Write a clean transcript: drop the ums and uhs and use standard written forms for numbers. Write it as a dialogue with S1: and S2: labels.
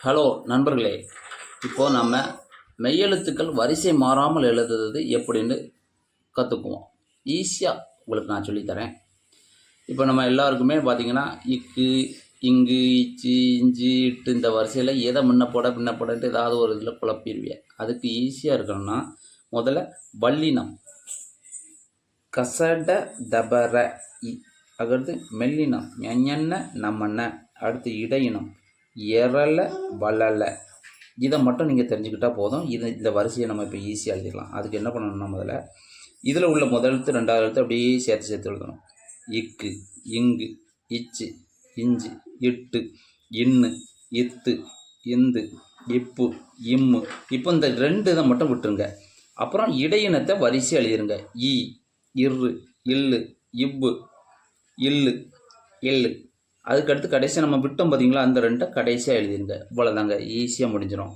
S1: Hello நண்பர்களே, இப்போது நம்ம மெய்யெழுத்துக்கள் வரிசை மாறாமல் எழுதுறது எப்படின்னு கற்றுக்குவோம். ஈஸியாக உங்களுக்கு நான் சொல்லித்தரேன். இப்போ நம்ம எல்லாருக்குமே பார்த்திங்கன்னா இக்கு, இங்கு, இச்சு, இஞ்சி, இட்டு இந்த வரிசையில் எதை முன்ன போடன்ட்டு ஏதாவது ஒரு இதில் குழப்பிடுவேன். அதுக்கு ஈஸியாக இருக்கணும்னா முதல்ல வல்லினம் கசட தபர அடுத்து மெல்லினம் ஞண்ண நம்மண்ண, அடுத்து இடையினம் எரல வளல. இதை மட்டும் நீங்கள் தெரிஞ்சுக்கிட்டால் போதும். இந்த வரிசையை நம்ம இப்போ ஈஸியாக எழுதிக்கலாம். அதுக்கு என்ன பண்ணணும்னா முதல்ல இதில் உள்ள முதல் எழுத்து ரெண்டாவது எழுத்து அப்படியே சேர்த்து எழுதணும். இக்கு, இங்கு, இச்சு, இஞ்சு, இட்டு, இன்னு, இத்து, இந்து, இப்பு, இம்மு. இப்போ இந்த ரெண்டு இதை மட்டும் விட்டுருங்க. அப்புறம் இடையினத்தை வரிசை எழுதிருங்க. இ, இரு, இல்லு, இவ்வு, இல்லு, எள்ளு. அதுக்கடுத்து கடைசியாக நம்ம விட்டோம் பார்த்தீங்களா, அந்த ரெண்டை கடைசியாக எழுதிருங்க. இவ்வளோதாங்க, ஈஸியாக முடிஞ்சிடும்.